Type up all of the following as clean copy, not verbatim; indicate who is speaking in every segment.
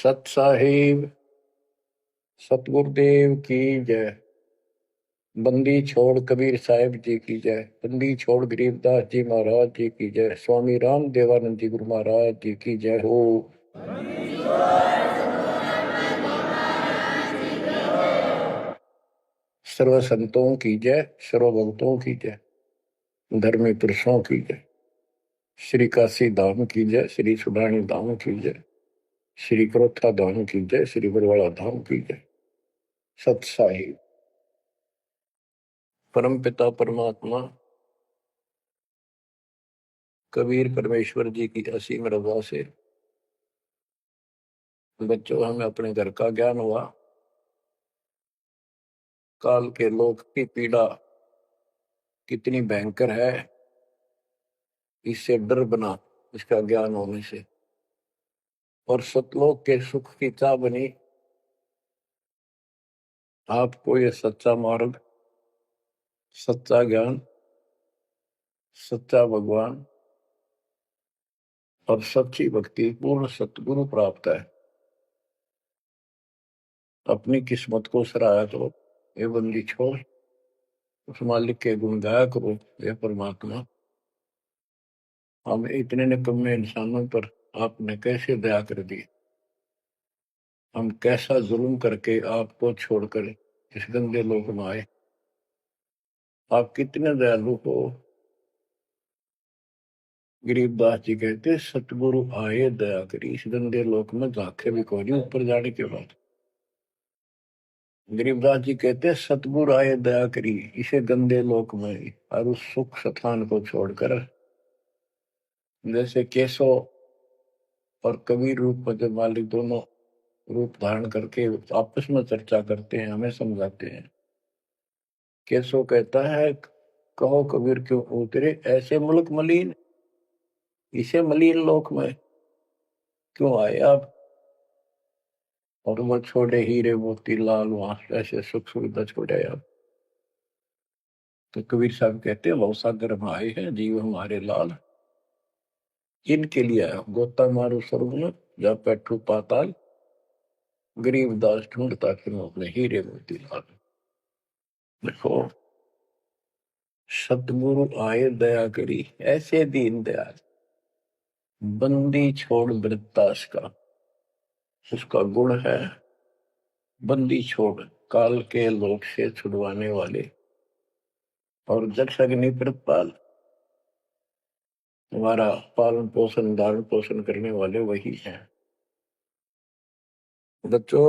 Speaker 1: सत साहिब सतगुरुदेव की जय। बंदी छोड़ कबीर साहिब जी की जय। बंदी छोड़ गरीबदास जी महाराज जी की जय। स्वामी राम देवानंद जी गुरु महाराज जी की जय हो। सर्व संतों की जय, सर्व भक्तों की जय, धर्मी पुरुषों की जय। श्री काशी धाम की जय, श्री सुडानी धाम की जय, श्री क्रोथा धाम की जय, श्री बरवाड़ा धाम की जय। सत साहिब परम पिता परमात्मा कबीर परमेश्वर जी की असीम रजा से बच्चों हमें अपने घर का ज्ञान हुआ। काल के लोक की पीड़ा कितनी भयंकर है, इससे डर बना इसका ज्ञान होने से। और सतलोक के सुख की चाह बनी आपको ये सच्चा मार्ग, सच्चा ज्ञान, सच्चा भगवान और सच्ची भक्ति पूर्ण सतगुरु प्राप्त है। अपनी किस्मत को सराहा करो, ये बंदी छोड़ उस मालिक के गुण गाया करो। ये परमात्मा, हम इतने निकम्मे इंसानों पर आपने कैसे दया कर दी। हम कैसा जुल्म करके आपको छोड़कर इस गंदे लोक में आए। आप कितने दयालु हो। गरीबदास जी कहते सतगुरु आए दया करी, इस गंदे लोक में झांके भी कोई नहीं ऊपर जाने के बाद। गरीबदास जी कहते सतगुरु आए दया करी इसे गंदे लोक में, और उस सुख स्थान को छोड़कर जैसे केशव और कबीर रूप में जब मालिक दोनों रूप धारण करके आपस में चर्चा करते हैं, हमें समझाते हैं। केशव कहता है कहो कबीर क्यों उतरे ऐसे मुल्क मलिन, इसे मलिन लोक में क्यों आए आप। और वो छोड़े हीरे मोती लाल वहां ऐसे सुख सुविधा छोड़े आप। तो कबीर साहब कहते हैं बहुत सागर हम आए हैं जीव हमारे लाल, इनके लिए आया गोता मारू स्वर्ग में जा बैठू पाताल, गरीबदास ढूंढता फिर अपने हीरे मोती लाल। देखो सतगुरु आए दया करी ऐसे दीन दयाल, बंदी छोड़ वृत्तास का उसका गुण है। बंदी छोड़ काल के लोक से छुड़वाने वाले और जक्ष अग्नि प्रतपाल, हमारा पालन पोषण धारण पोषण करने वाले वही हैं। बच्चों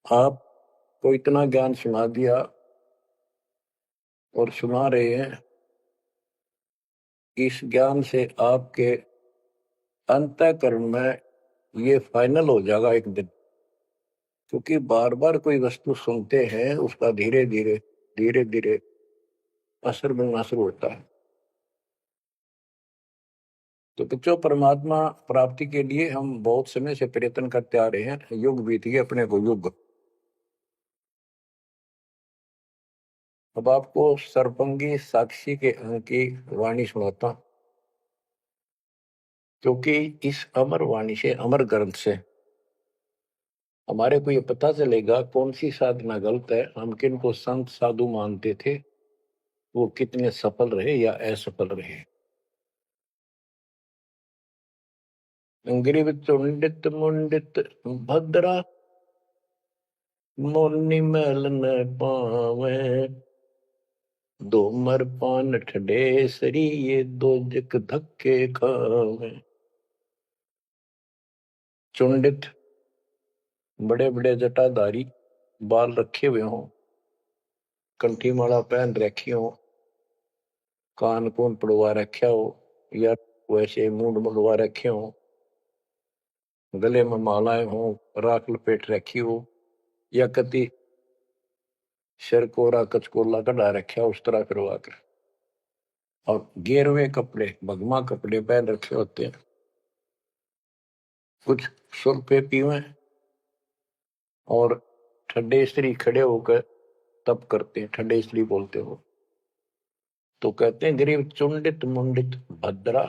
Speaker 1: आपको इतना ज्ञान सुना दिया और सुना रहे हैं, इस ज्ञान से आपके अंतःकरण में ये फाइनल हो जाएगा एक दिन। क्योंकि बार बार कोई वस्तु सुनते हैं उसका धीरे धीरे धीरे धीरे असर बनना शुरू होता है। तो बच्चों परमात्मा प्राप्ति के लिए हम बहुत समय से प्रयत्न करते आ रहे हैं। युग बीत गए अपने को युग। अब आपको सर्पंगी साक्षी के अंक की वाणी सुनाता हूं, क्योंकि इस अमर वाणी से अमर ग्रंथ से हमारे को ये पता चलेगा कौन सी साधना गलत है, हम किन को संत साधु मानते थे, वो कितने सफल रहे या असफल रहे। ग्रीव चुंडित मुंडित भद्रा मोरनी मैल न पावे, दोमर पान ठडेसरी ये दो जक धक्के खावे। चुंडित बड़े बड़े जटाधारी, बाल रखे हुए हों, कंठी माला पहन रखी हो, कान कून पड़वा रखा हो, या वैसे मूंड मुड़वा रखे हो, गले में मालाएं हो, राख लपेट रखी हो, या कति सिर कोरा कचकोला कढ़ा रखा उस तरह करवा कर, और गेरवे कपड़े भगमा कपड़े पहन रखे होते हैं। कुछ सुरपे पीवे और ठंडे स्त्री खड़े होकर तप करते हैं, ठंडे स्त्री बोलते हो। तो कहते हैं गरीब चुंडित मुंडित भद्रा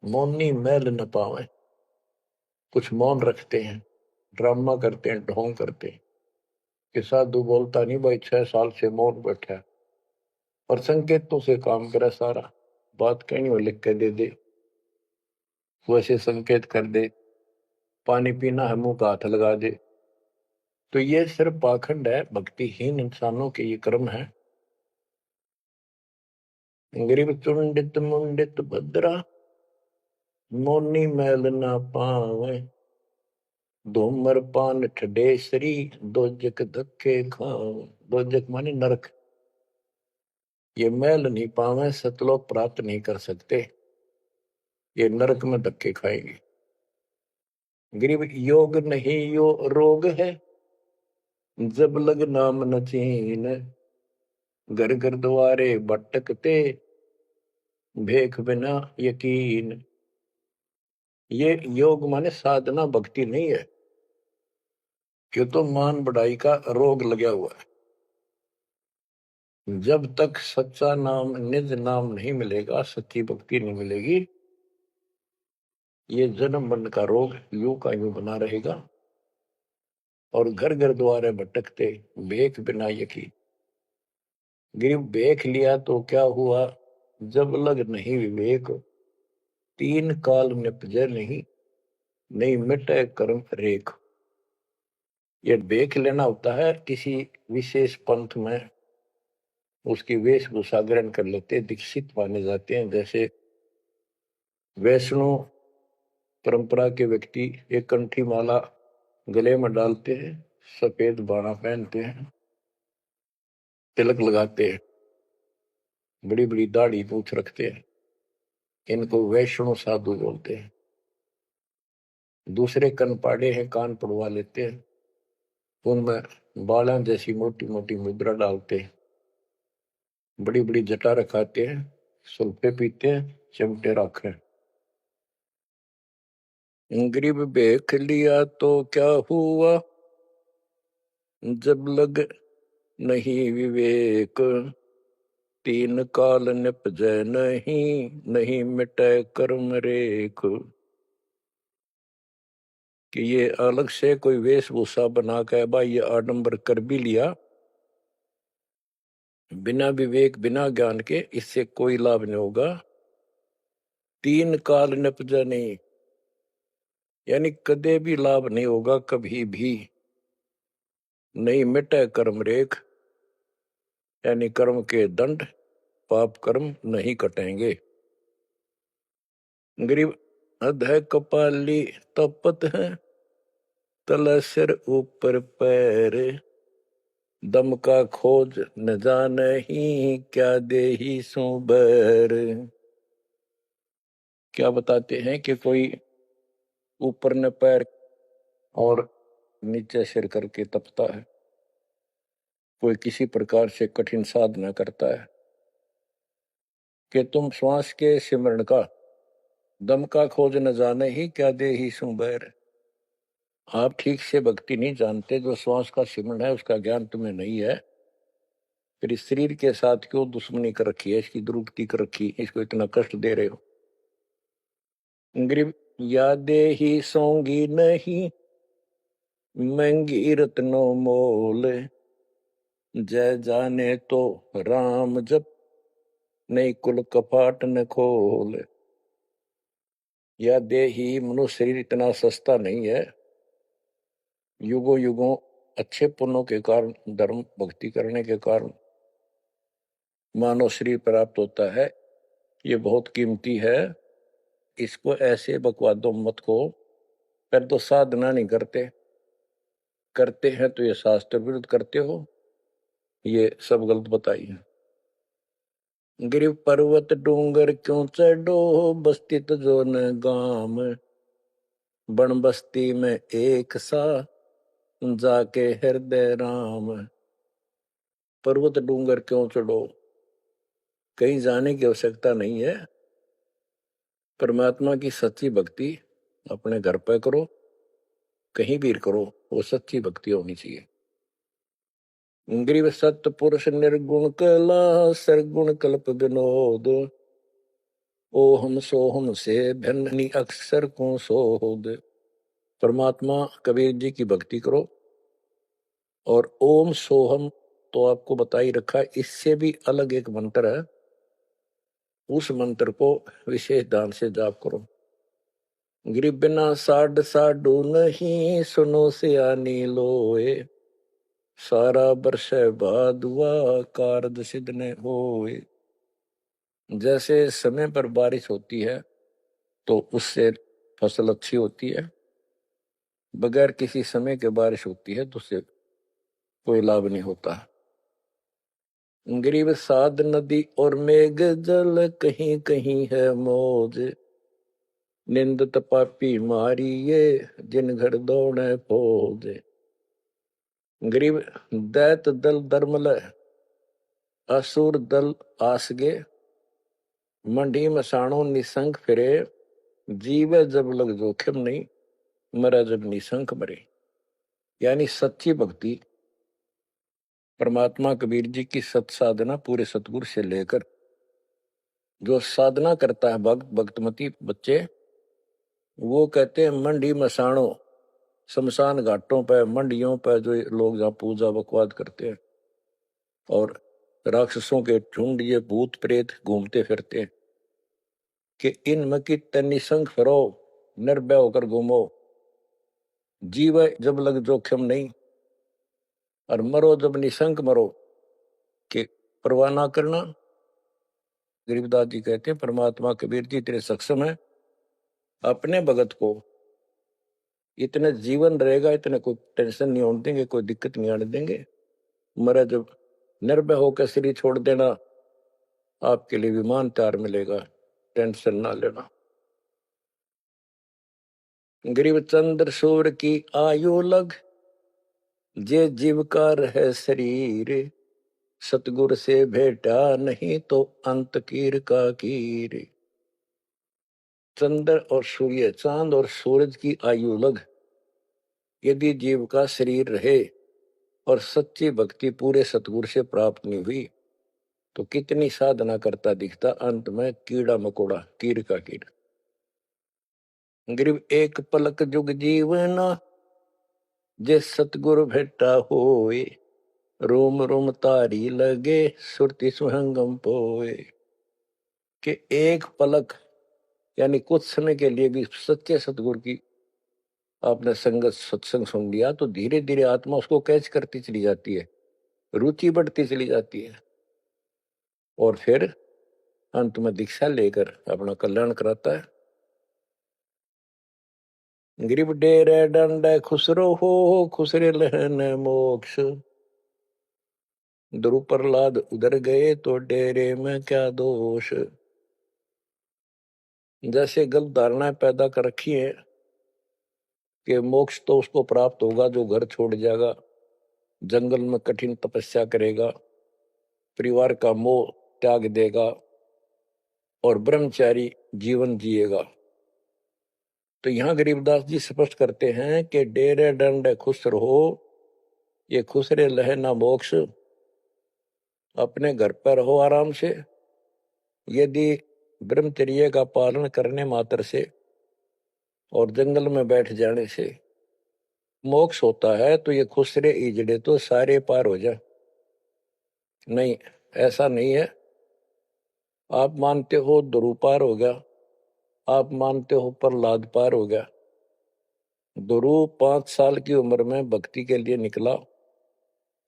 Speaker 1: मोनी मैल न पावे, कुछ मौन रखते हैं, ड्रामा करते हैं, ढोंग करते हैं कि साधु बोलता नहीं भाई, 6 साल से मौन बैठा है, और संकेतों से काम करे सारा, बात कहीं वो लिख के दे दे, वैसे संकेत कर दे, पानी पीना है मुंह का हाथ लगा दे। तो ये सिर्फ पाखंड है, भक्तिहीन इंसानों के ये कर्म है। गरीब चुंडित मुंडित भद्रा, मोनी मैल ना पावे, धूमर पान ठडेसरी, दोजक धक्के खावे। दोजक माने नरक, ये मैल नहीं पावे, सतलोक प्राप्त नहीं कर सकते, ये नरक में धक्के खाएंगे। गरीब योग नहीं यो रोग है, जब लग नाम न चीन, घर घर द्वारे भटकते, भेख बिना यकीन। ये योग माने साधना भक्ति नहीं है, ये तो मान बढ़ाई का रोग लगा हुआ है। जब तक सच्चा नाम, निज नाम नहीं मिलेगा, सच्ची भक्ति नहीं मिलेगी, ये जन्म मरण का रोग यूं का यूं बना रहेगा। और घर घर द्वारे भटकते, भेख बिना यकीन। गरीब भेख लिया तो क्या हुआ, जब लग नहीं विवेक, 3 काल निपजे नहीं, नहीं मिटे कर्म रेख। ये भेख लेना होता है, किसी विशेष पंथ में उसकी वेशभूषा ग्रहण कर लेते, दीक्षित माने जाते हैं। जैसे वैष्णव परंपरा के व्यक्ति एक कंठी माला गले में डालते हैं, सफेद बाणा पहनते हैं, तिलक लगाते हैं, बड़ी बड़ी दाढ़ी मूछ रखते हैं, इनको वैष्णव साधु बोलते हैं। दूसरे कनपाड़े हैं, कान पड़वा लेते हैं, उनमें बाला जैसी मोटी मोटी मुद्रा डालते हैं, बड़ी बड़ी जटा रखाते हैं, सुल्फे पीते हैं, चिमटे रखे। गरीब भेख लिया तो क्या हुआ, जब लग नहीं विवेक, 3 काल निपजे नहीं, नहीं मिटे कर्म रेख। कि ये अलग से कोई वेशभूषा बना के भाई ये आडंबर कर भी लिया, बिना विवेक बिना ज्ञान के इससे कोई लाभ नहीं होगा। 3 काल निपजे नहीं, यानी कदे भी लाभ नहीं होगा, कभी भी नहीं मिटे कर्म रेख, यानी कर्म के दंड, पाप कर्म नहीं कटेंगे। गरीब अधः कपाली तपत है, तल सिर ऊपर पैर, दम का खोज न जाने ही, क्या देही सो बैर। क्या बताते हैं कि कोई ऊपर न पैर और नीचे सिर करके तपता है, कोई किसी प्रकार से कठिन साधना करता है, कि तुम श्वास के सिमरण का, दम का खोज न जाने ही, क्या देही सो बैर। आप ठीक से भक्ति नहीं जानते, जो श्वास का सिमरण है उसका ज्ञान तुम्हें नहीं है, फिर इस शरीर के साथ क्यों दुश्मनी कर रखी है, इसकी दुरुक्ति कर रखी, इसको इतना कष्ट दे रहे हो। गरीब यादे ही सोंगी नहीं, महंगी रत्नो मोल, जय जाने तो राम जप, नहीं कुल कपाट न खोल। या देही, मनुष्य शरीर इतना सस्ता नहीं है, युगों युगों अच्छे पुण्यों के कारण, धर्म भक्ति करने के कारण मानव शरीर प्राप्त होता है, ये बहुत कीमती है। इसको ऐसे बकवादों मत को, पर तो साधना नहीं करते, करते हैं तो ये शास्त्र विरुद्ध करते हो, ये सब गलत बताइए। गिरिव पर्वत डूंगर क्यों चढ़ो, बस्ती जो न गाम, बन बस्ती में एक सा, जाके हृदय राम। पर्वत डूंगर क्यों चढ़ो, कहीं जाने की आवश्यकता नहीं है, परमात्मा की सच्ची भक्ति अपने घर पे करो, कहीं भी करो, वो सच्ची भक्ति होनी चाहिए। ग्रीव सत्पुरुष निर्गुण कला, सरगुण कल्प विनोद, ओहम सोहम से भिन्न अक्षर को सोद। परमात्मा कबीर जी की भक्ति करो। और ओम सोहम तो आपको बता ही रखा है, इससे भी अलग एक मंत्र है, उस मंत्र को विशेष ध्यान से जाप करो। गिरि बिना साड साडू नहीं, सुनो सियानी लोए, सारा बरस बादुआ कारज सिद्ध ने होए। जैसे समय पर बारिश होती है तो उससे फसल अच्छी होती है, बगैर किसी समय के बारिश होती है तो उससे कोई लाभ नहीं होता। गरीब साध नदी और मेघ जल, कहीं कहीं है मौज, निंदत पापी मारिये, जिन घर दौड़े फौज। गरीब दैत दल दरमल, असुर दल आसगे, मंडी मसाणों निसंग फिरे, जीव जब लग जोखिम नहीं, मरा जब निसंक मरे। यानी सच्ची भक्ति, परमात्मा कबीर जी की सत साधना पूरे सतगुरु से लेकर जो साधना करता है भक्त भक्तमती बच्चे, वो कहते हैं मंडी मसाणों, शमशान घाटों पर मंडियों पर जो लोग जहाँ पूजा बकवाद करते हैं और राक्षसों के झुंड ये भूत प्रेत घूमते फिरते हैं, कि इनमें की निसंग फिरो, निर्भय होकर घूमो, जीव जब लग जोखिम नहीं, और मरो जब निसंक मरो, कि परवाह ना करना। गरीबदास जी कहते हैं परमात्मा कबीर जी तेरे सक्षम है, अपने भगत को इतने जीवन रहेगा, इतने कोई टेंशन नहीं होने देंगे, कोई दिक्कत नहीं आने देंगे। मरा जब निर्भय होकर शरीर छोड़ देना, आपके लिए विमान तैयार मिलेगा, टेंशन ना लेना। गरीब चंद्र सूर्य की आयु लग, जे जीव का रहे शरीर, सतगुर से भेटा नहीं तो अंत कीर का कीर। चंद्र और सूर्य, चांद और सूरज की आयु लग, यदि जीव का शरीर रहे और सच्ची भक्ति पूरे सतगुरु से प्राप्त नहीं हुई, तो कितनी साधना करता दिखता, अंत में कीड़ा मकोड़ा, कीड़ का कीड़ा। गरीब एक पलक जुग जीवना, जे सतगुरु भेटा होए, रोम रोम तारी लगे, सुरति सुहंगम पोए। कि एक पलक यानी कुछ समय के लिए भी सच्चे सतगुरु की आपने संगत सत्संग सुन लिया, तो धीरे धीरे आत्मा उसको कैच करती चली जाती है, रुचि बढ़ती चली जाती है, और फिर अंत में दीक्षा लेकर अपना कल्याण कराता है। गरीब डेरे डंड खुसरो हो, खुसरे लहन मोक्ष, ध्रुव प्रहलाद उधर गए तो डेरे में क्या दोष। जैसे गलत धारणाएं पैदा कर रखी है कि मोक्ष तो उसको प्राप्त होगा जो घर छोड़ जाएगा, जंगल में कठिन तपस्या करेगा, परिवार का मोह त्याग देगा और ब्रह्मचारी जीवन जिएगा। तो यहां गरीबदास जी स्पष्ट करते हैं कि डेरे डंड खुश रहो, ये खुसरे लहे ना मोक्ष, अपने घर पर रहो आराम से। यदि ब्रह्मचर्य का पालन करने मात्र से और जंगल में बैठ जाने से मोक्ष होता है, तो ये खुसरे इजड़े तो सारे पार हो जाए। नहीं, ऐसा नहीं है। आप मानते हो ध्रुव पार हो गया, आप मानते हो प्रहलाद पार हो गया। ध्रुव 5 साल की उम्र में भक्ति के लिए निकला,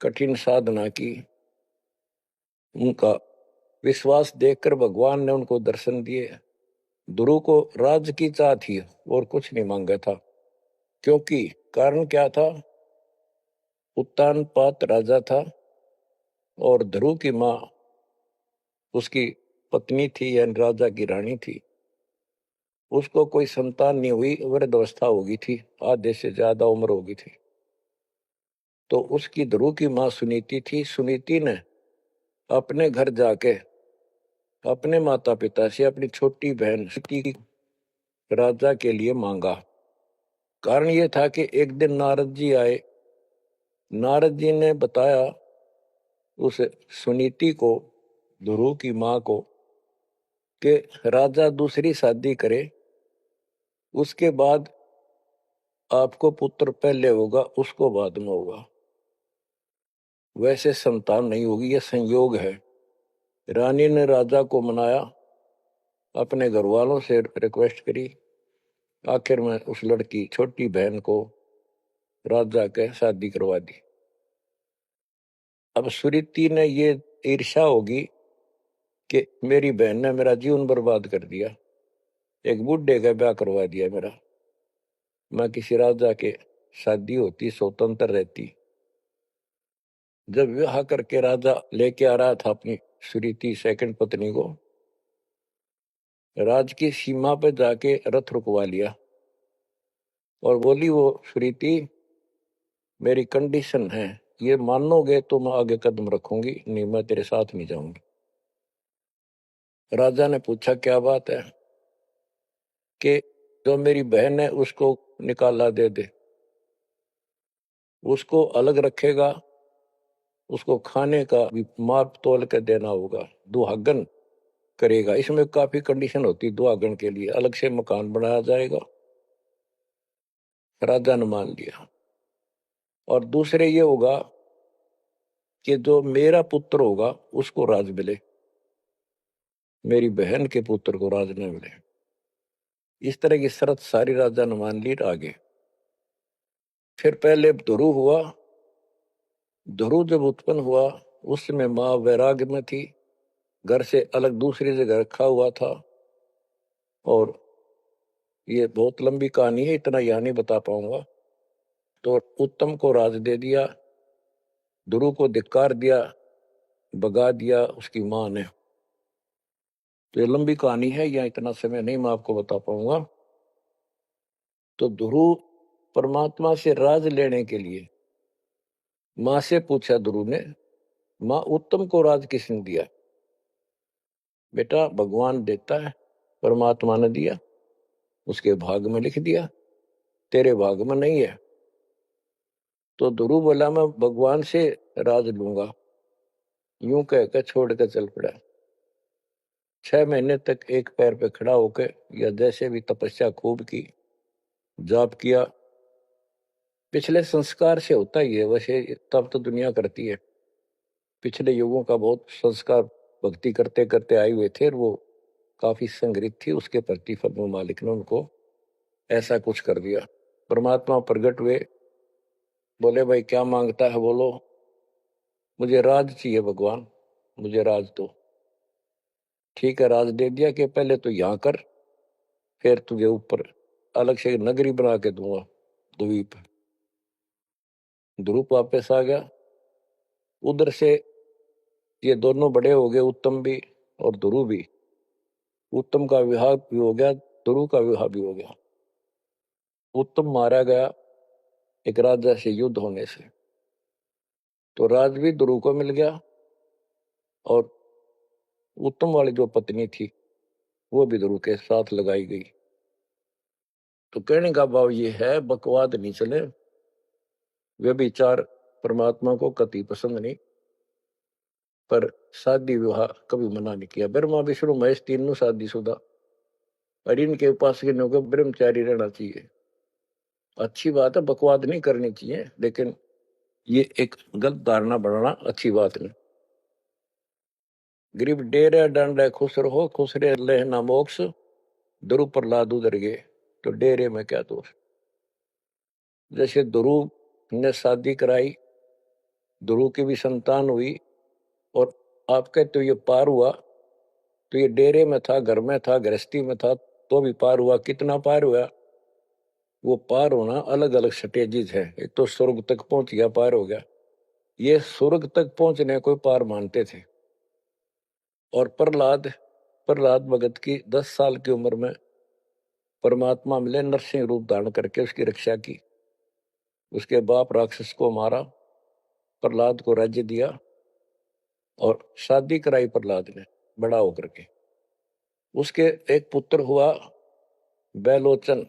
Speaker 1: कठिन साधना की, उनका विश्वास देखकर भगवान ने उनको दर्शन दिए। ध्रुव को राज्य की चाह थी और कुछ नहीं मांगा था, क्योंकि कारण क्या था, उत्तानपाद राजा था और ध्रुव की माँ उसकी पत्नी थी, यानी राजा की रानी थी। उसको कोई संतान नहीं हुई, वृद्धावस्था हो गई थी, आधे से ज्यादा उम्र हो गई थी। तो उसकी ध्रुव की माँ सुनीति थी। सुनीति ने अपने घर जाके अपने माता पिता से अपनी छोटी बहन सुनीति राजा के लिए मांगा। कारण ये था कि एक दिन नारद जी आए, नारद जी ने बताया उस सुनीति को, ध्रुव की माँ को, कि राजा दूसरी शादी करे, उसके बाद आपको पुत्र पहले होगा, उसको बाद में होगा। वैसे संतान नहीं होगी, यह संयोग है। रानी ने राजा को मनाया, अपने घर वालों से रिक्वेस्ट करी। आखिर में उस लड़की छोटी बहन को राजा के शादी करवा दी। अब सुरीति ने ये ईर्ष्या होगी कि मेरी बहन ने मेरा जीवन बर्बाद कर दिया, एक बूढ़े का ब्याह करवा दिया मेरा। मैं किसी राजा के शादी होती, स्वतंत्र रहती। जब विवाह करके राजा लेके आ रहा था अपनी सुरीति सेकंड पत्नी को, राज की सीमा पे जाके रथ रुकवा लिया और बोली वो सुरीति, मेरी कंडीशन है, ये मानोगे तो मैं आगे कदम रखूंगी, नहीं मैं तेरे साथ नहीं जाऊंगी। राजा ने पूछा क्या बात है? कि जो मेरी बहन है उसको निकाला दे दे, उसको अलग रखेगा, उसको खाने का भी माप तोल के देना होगा, दुहागन करेगा। इसमें काफी कंडीशन होती, दुहागन के लिए अलग से मकान बनाया जाएगा। राजा ने मान लिया। और दूसरे ये होगा कि जो मेरा पुत्र होगा उसको राज मिले, मेरी बहन के पुत्र को राज न मिले। इस तरह की शर्त सारी राजा ने मान ली। आगे फिर पहले ध्रुव हुआ। ध्रुव जब उत्पन्न हुआ उस समय माँ वैराग्य में थी, घर से अलग दूसरी जगह रखा हुआ था। और ये बहुत लंबी कहानी है, इतना यहाँ नहीं बता पाऊंगा। तो उत्तम को राज दे दिया, ध्रुव को धिक्कार दिया, भगा दिया उसकी माँ ने। तो ये लंबी कहानी है, यहाँ इतना समय नहीं मैं आपको बता पाऊंगा। तो ध्रुव परमात्मा से राज लेने के लिए माँ से पूछा ध्रुव ने, माँ उत्तम को राज किसने दिया? बेटा भगवान देता है, परमात्मा ने दिया, उसके भाग में लिख दिया, तेरे भाग में नहीं है। तो ध्रुव बोला मैं भगवान से राज लूंगा। यूं कहकर छोड़ कर चल पड़ा। 6 महीने तक एक पैर पे खड़ा होकर या जैसे भी तपस्या खूब की, जाप किया। पिछले संस्कार से होता ही है, वैसे तब तो दुनिया करती है। पिछले युगों का बहुत संस्कार भक्ति करते करते आए हुए थे और वो काफी संग्रहित थी, उसके प्रतिफल में मालिक ने उनको ऐसा कुछ कर दिया। परमात्मा प्रकट हुए, बोले भाई क्या मांगता है बोलो। मुझे राज चाहिए भगवान, मुझे राज दो। ठीक है, राज दे दिया कि पहले तो यहाँ कर, फिर तुझे ऊपर अलग से नगरी बना के दूंगा द्वीप। ध्रुव वापस आ गया। उधर से ये दोनों बड़े हो गए, उत्तम भी और ध्रुव भी। उत्तम का विवाह भी हो गया, ध्रुव का विवाह भी हो गया। उत्तम मारा गया एक राजा से युद्ध होने से, तो राज भी ध्रुव को मिल गया और उत्तम वाली जो पत्नी थी वो भी ध्रुव के साथ लगाई गई। तो कहने का भाव ये है, बकवाद नहीं चले। व्यभिचार परमात्मा को कति पसंद नहीं, पर शादी विवाह कभी मना नहीं किया। ब्रह्मा विष्णु महेश तीनों शादीशुदा, और इनके उपासक को ब्रह्मचारी रहना चाहिए। अच्छी बात है, बकवाद नहीं करनी चाहिए, लेकिन ये एक गलत धारणा बनाना अच्छी बात नहीं। गरीब डेरे दंड खुश रहो, खुश रहे ना मोक्ष, ध्रुव प्रहलाद उधर गए, तो डेरे में क्या दोष। जैसे ध्रुव ने शादी कराई, ध्रुव की भी संतान हुई, और आपके तो ये पार हुआ, तो ये डेरे में था, घर में था, गृहस्थी में था, तो भी पार हुआ। कितना पार हुआ? वो पार होना अलग अलग स्टेजेस है। एक तो स्वर्ग तक पहुंच गया, पार हो गया। ये स्वर्ग तक पहुंचने को पार मानते थे। और प्रहलाद प्रहलाद भगत की 10 साल की उम्र में परमात्मा मिले, नरसिंह रूप धारण करके उसकी रक्षा की। उसके बाप राक्षस को मारा, प्रहलाद को राज्य दिया और शादी कराई प्रहलाद ने बड़ा होकर के। उसके एक पुत्र हुआ बैलोचन,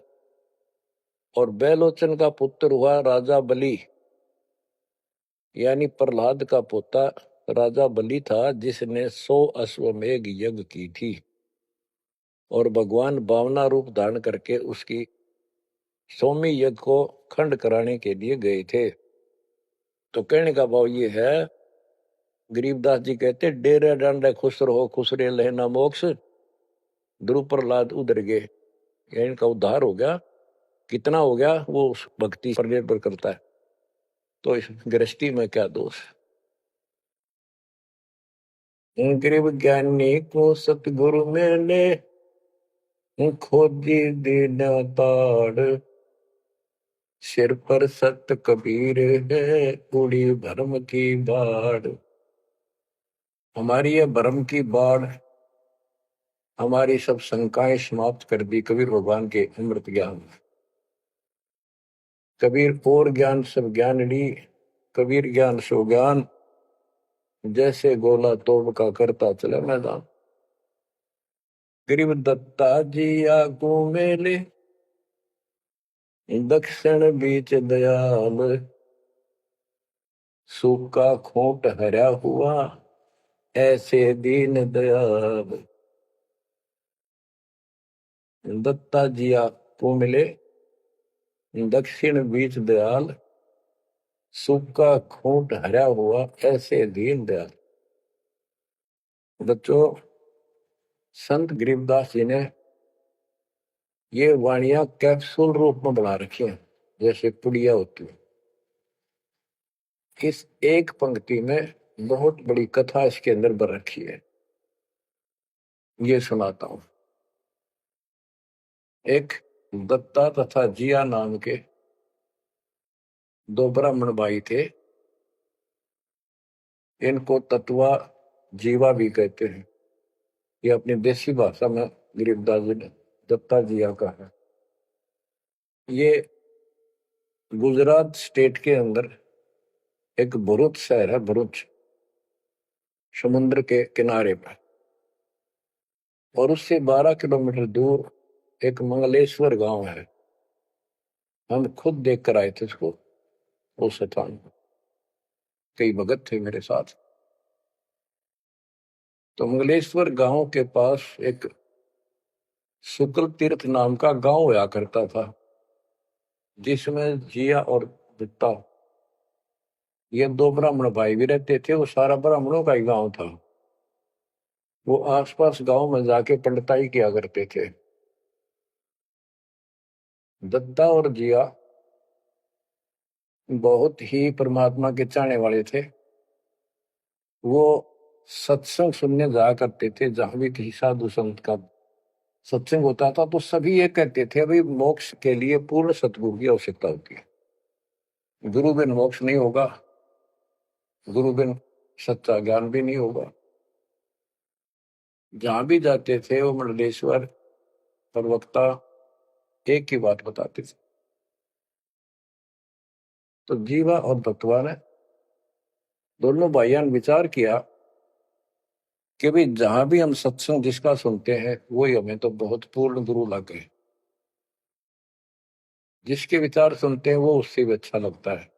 Speaker 1: और बैलोचन का पुत्र हुआ राजा बलि। यानी प्रहलाद का पोता राजा बलि था, जिसने 100 अश्वमेघ यज्ञ की थी, और भगवान बावना रूप धारण करके उसकी सोमी यज्ञ को खंड कराने के लिए गए थे। तो कहने का भाव ये है, गरीबदास जी कहते डेरे डांडे खुश रहो खुश रे लहना मोक्ष, ध्रुव प्रहलाद उधर गए। इनका उद्धार हो गया, कितना हो गया वो उस भक्ति पर निर्भर करता है। तो इस गृहस्थी में क्या दोष। गरीब ज्ञानी को सतगुरु मैंने खोजी दीना ताड़, सिर पर सत कबीर है उड़ी भरम की बाढ़। हमारी ये भरम की बाढ़ हमारी सब शंकाएं समाप्त कर दी कबीर भगवान के अमृत ज्ञान। कबीर और ज्ञान सब ज्ञान ली, कबीर ज्ञान सो ज्ञान, जैसे गोला तोब का करता चले मैदान। गरीब दत्ता जी आगू मेले, दक्षिण बीच दयाल, सूखा खोट हरा हुआ ऐसे दीन दयाल। दत्ता जिया को मिले, दक्षिण बीच दयाल, सूखा खोट हरा हुआ ऐसे दीन दयाल। बच्चों, संत गरीबदास जी ने ये वाणियां कैप्सूल रूप में बना रखी हैं, जैसे पुड़िया होती है। इस एक पंक्ति में बहुत बड़ी कथा इसके अंदर भर रखी है। ये सुनाता हूं। एक दत्ता तथा जिया नाम के दो ब्राह्मण भाई थे। इनको तत्वा जीवा भी कहते हैं। ये अपनी देसी भाषा में गरीबदास जी ने दत्ता जिया का है। ये गुजरात स्टेट के अंदर एक भरूच शहर है, भरूच, समुद्र के किनारे पर। और उससे 12 किलोमीटर दूर एक मंगलेश्वर गांव है। हम खुद देख कर आए थे उसको, उस स्थान को। कई भगत थे मेरे साथ। तो मंगलेश्वर गांव के पास एक शुक्ल तीर्थ नाम का गांव हुआ करता था, जिसमें जिया और दत्ता ये दो ब्राह्मण भाई भी रहते थे। वो सारा ब्राह्मणों का ही गांव था। वो आसपास गांव में जाके पंडिताई किया करते थे। दत्ता और जिया बहुत ही परमात्मा के चाहने वाले थे। वो सत्संग सुनने जाया करते थे। जहां भी किसी साधु संत का सत्संग होता था तो सभी ये कहते थे भाई मोक्ष के लिए पूर्ण सतगुरु की आवश्यकता होती है। गुरु बिन मोक्ष नहीं होगा, गुरु बिन सच्चा ज्ञान भी नहीं होगा। जहां भी जाते थे वो मंडलेश्वर प्रवक्ता एक ही बात बताते थे। तो जीवा और दत्तवा ने दोनों भाइयों ने विचार किया कि भाई जहां भी हम सत्संग जिसका सुनते हैं वही हमें तो बहुत पूर्ण गुरु लगे। जिसके विचार सुनते हैं वो उससे भी अच्छा लगता है।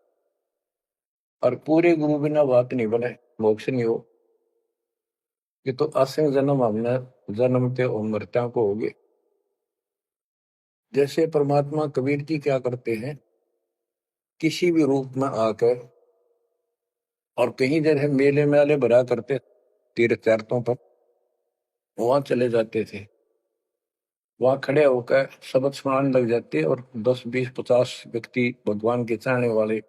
Speaker 1: और पूरे गुरु बिना बात नहीं बने, मोक्ष नहीं हो। ये तो असंग जन्म हमने जन्मते और मरत्या को होगे। जैसे परमात्मा कबीर जी क्या करते हैं, किसी भी रूप में आकर, और कहीं जैसे मेले मेले भरा करते तीर्थ यात्रों पर, वहां चले जाते थे। वहां खड़े होकर शब्द सुनाने लग जाते और 10 20 50 व्यक्ति भगवान के चाहने वाले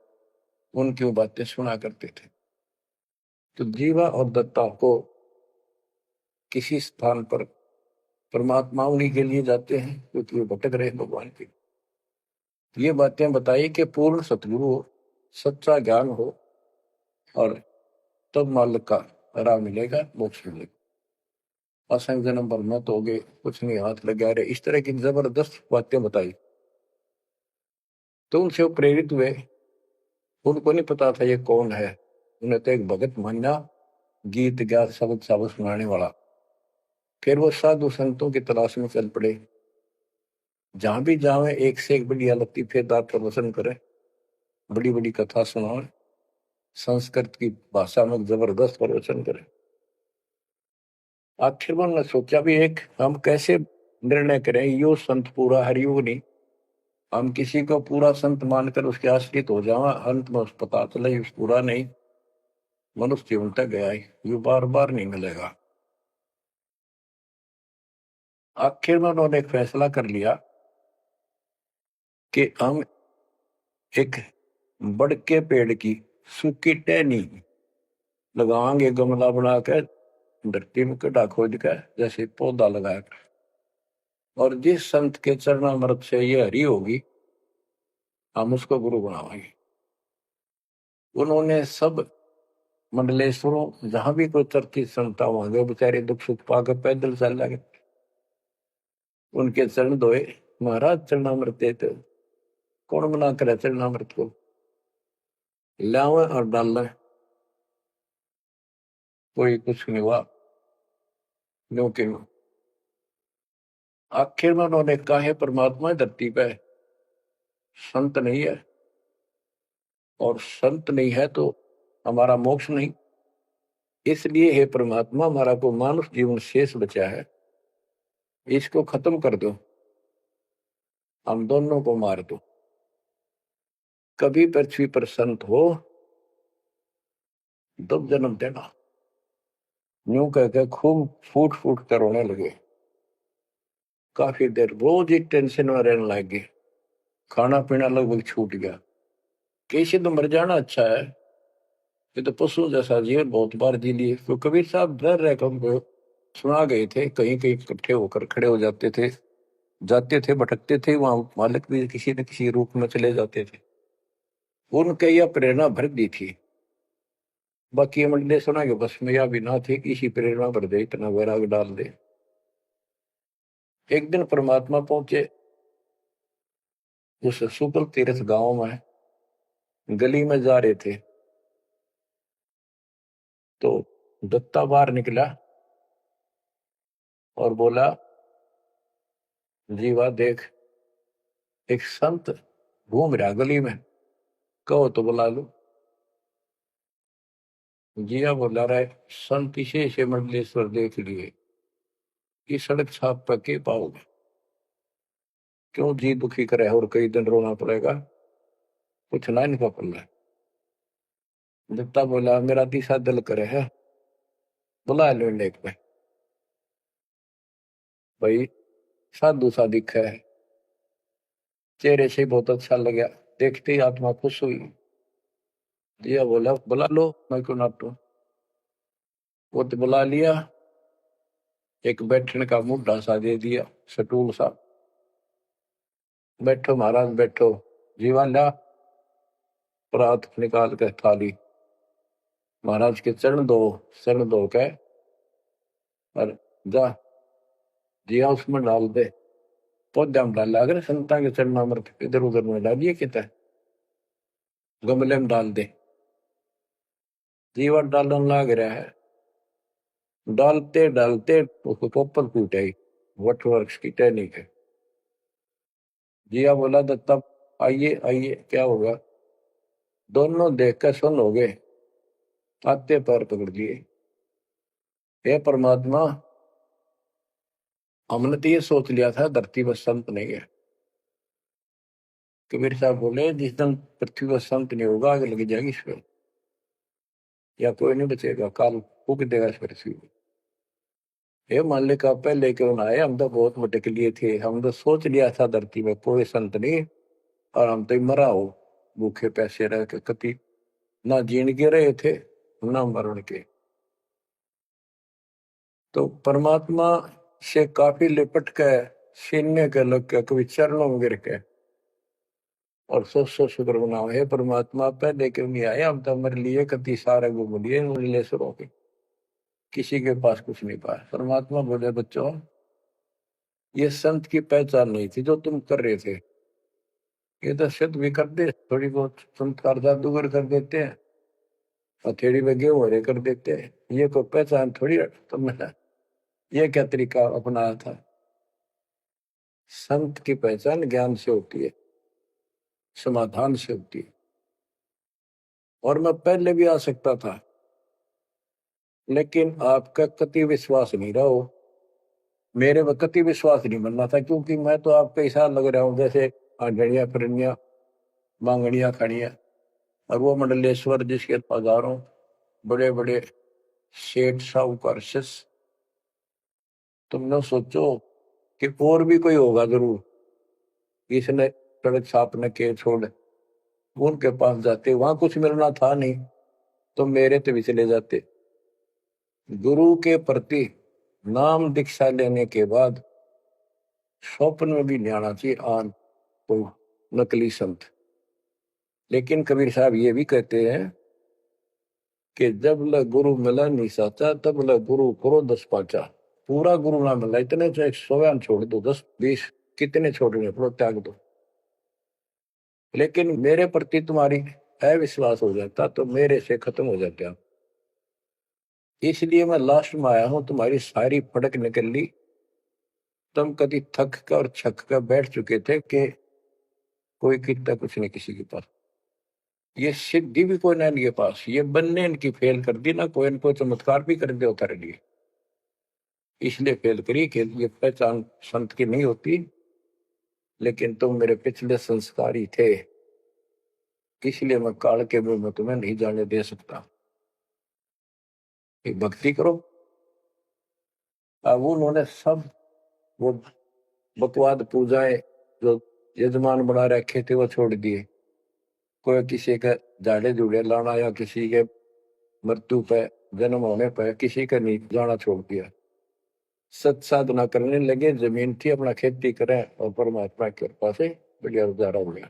Speaker 1: उनकी बातें सुना करते थे। तो जीवा और दत्ता को किसी स्थान पर परमात्मा उन्हीं के लिए जाते हैं क्योंकि वो भटक रहे भगवान की। ये बातें बताई कि पूर्ण सतगुरु हो, सच्चा ज्ञान हो, और तब मालिक का राह मिलेगा, मोक्ष मिलेगा। असंग जन्म पर मत हो गए, कुछ नहीं हाथ लगा रहे, इस तरह की जबरदस्त बातें बताई। तो उनसे वो प्रेरित हुए। उनको नहीं पता था ये कौन है। उन्हें तो एक भगत माना, गीत गा शब्द शब्द सुनाने वाला। फिर वो साधु संतों की तलाश में चल पड़े। जहां भी जावे एक से एक बड़ी लतीफेदार प्रवचन करे, बड़ी बड़ी कथा सुनाए, संस्कृत की भाषा में जबरदस्त प्रवचन करे। आखिर में सोचा भी एक हम कैसे निर्णय करें, यो संत पूरा हरियुग नहीं, हम किसी को पूरा संत मानकर उसके आश्रित हो जावा, अंत में उस पता चले उस पूरा नहीं, मनुष्य जीवन तक गया ही, ये बार बार नहीं मिलेगा। आखिर में उन्होंने एक फैसला कर लिया कि हम एक बड़ के पेड़ की सूखी टहनी लगाएंगे, गमला बना कर धरती में गड्ढा खोद कर जैसे पौधा लगाकर, और जिस संत के चरणामृत से ये हरी होगी हम उसको गुरु बनाएंगे। उन्होंने सब मंडलेश्वरों जहां भी कोई चर्चित संत वहां गए, बेचारे दुख सुख पाकर पैदल चल लगे, उनके चरण धोए, महाराज चरणामृत देते, कौन मना करे चरणामृत को, लावे और डाल, कोई कुछ नहीं हुआ। क्योंकि आखिर में उन्होंने कहा है परमात्मा धरती पे संत नहीं है, और संत नहीं है तो हमारा मोक्ष नहीं, इसलिए हे परमात्मा हमारा को मानुष जीवन शेष बचा है, इसको खत्म कर दो, हम दोनों को मार दो, कभी पृथ्वी पर संत हो तब जन्म देना। यूं कहकर खूब फूट फूट कर रोने लगे। काफी देर रोज ही टेंशन में रहने लग गए, खाना पीना लगभग छूट गया। कैसे तो मर जाना अच्छा है, ये तो पशु जैसा जीवन बहुत बार जी लिए। तो कबीर साहब डर रहे हमको सुना गए थे, कहीं कहीं इकट्ठे होकर खड़े हो जाते थे, जाते थे, भटकते थे, वहां मालिक भी किसी न किसी रूप में चले जाते थे, उनके यह प्रेरणा भर दी थी। बाकी ये मंडले सुना के बस में यह भी ना थे कि इसी प्रेरणा भर दे, इतना वैराग डाल दे। एक दिन परमात्मा पहुंचे उस शुक्ल तीर्थ गांव में, गली में जा रहे थे तो दत्ता बाहर निकला और बोला, जीवा देख एक संत घूम रहा गली में, कहो तो बुला लो। जिया बोला रहे, संत इसे मंडलेश्वर देख लिए, कि सड़क छाप पर के पाओगे, क्यों जी दुखी करे और कई दिन रोना पड़ेगा, कुछ ना इनका पल्ला। दत्ता बोला, मेरा तीसरा दिल करे है, बुला लो लेक में। भाई साधु सा दिखा है, चेहरे से बहुत अच्छा लगा, देखते ही आत्मा खुश हुई। जिया बोला, बुला लो, मैं क्यों नाटू। वो तो बुला लिया, एक बैठने का मुद्दा सा दे दिया, सटूल सा, बैठो महाराज बैठो। जीवा ला परात निकाल के थाली, महाराज के चरण धो के और जा जिया उसमें डाल दे, पौधा में डाल, अगर संता के चरणामृत इधर उधर में डालिए, कितना गमले में डाल दे। जीवा डालन लाग रहा है, डालते डालते उसको पोपल फूट आई, वट वृक्ष की टहनी के। जिया बोला, दत्ता आइए आइए, क्या होगा। दोनों देखकर सुन हो गए, आते पैर पकड़ लिए। हे परमात्मा, हमने तो ये सोच लिया था धरती पर संत नहीं है। कबीर साहब बोले, जिस दिन पृथ्वी पर संत नहीं होगा आगे लगी जाएगी इस पर, या कोई नहीं बचेगा, काल फूक देगा इस पृथ्वी को। हे मालिक आप पहले क्यों ना आए, हम तो बहुत भटक लिए थे, हम तो सोच लिया था धरती में कोई संत नहीं, और हम तो मरा हो भूखे पैसे रह के, कति ना जीण के रहे थे ना मरण के। तो परमात्मा से काफी लिपट के सीने के लग के, कभी चरणों में गिर के और सो शुक्र बनाओ, हे परमात्मा पहले क्यों नहीं आए, हम तो हमारे लिए कति सारे घूम लिए मंडलेश्वरों के, किसी के पास कुछ नहीं पाया। परमात्मा बोले, बच्चों ये संत की पहचान नहीं थी जो तुम कर रहे थे, ये तो सिद्ध भी कर दे, थोड़ी बहुत चमत्कार जादूगर कर देते हैं, हथेड़ी में गेहूं हरे कर देते हैं, ये कोई पहचान थोड़ी तुमने ये क्या तरीका अपनाया था। संत की पहचान ज्ञान से होती है, समाधान से होती है। और मैं पहले भी आ सकता था, लेकिन आपका कति विश्वास नहीं रहा हो, मेरे में कति विश्वास नहीं बनना था, क्योंकि मैं तो आपका ऐसा लग रहा हूं जैसे आंधड़िया फिरनिया मांगड़िया खड़िया, और वो मंडलेश्वर जिसके हजारों बड़े बड़े सेठ साहूकार शिष्य, तुमने सोचो कि और भी कोई होगा जरूर इसने सड़क छापने के छोड़, उनके पास जाते, वहां कुछ मिलना था नहीं तो मेरे तो भी चले जाते। गुरु के प्रति नाम दीक्षा लेने के बाद स्वप्न में भी नहीं आना चाहिए आन कोई नकली संत। लेकिन कबीर साहब ये भी कहते हैं कि जब ल गुरु मिला नहीं साचा, तब ल गुरु करो 10 पाचा। पूरा गुरु ना मिला, इतने चाहे 100 छोड़ दो, 10 20 कितने छोड़ने पड़ो, त्याग दो। लेकिन मेरे प्रति तुम्हारी अविश्वास हो जाता तो मेरे से खत्म हो जाते आप। इसलिए मैं लास्ट में आया हूं, तुम्हारी सारी फड़क निकल ली। तुम कभी थक कर और छक कर बैठ चुके थे कि कोई कितना कुछ नहीं किसी के पास, ये सिद्धि भी कोई ना लिए पास, ये बनने इनकी फेल कर दी ना, कोई इनको चमत्कार भी कर दे उतारे लिए, इसलिए फेल करी कि ये पहचान संत की नहीं होती। लेकिन तुम मेरे पिछले संस्कारी थे, इसलिए मैं काल के मुंह में तुम्हें नहीं जाने दे सकता। एक भक्ति करो। अब उन्होंने सब वो बकवाद पूजाएं जो यजमान बना रखे थे वो छोड़ दिए। कोई किसी का झाड़े झूड़े लाना या किसी के मृत्यु पे जन्म होने पर किसी का नहीं जाना छोड़ दिया। सत साधना करने लगे, जमीन थी अपना खेती करें और परमात्मा की कृपा से बढ़िया गुजारा हो गया।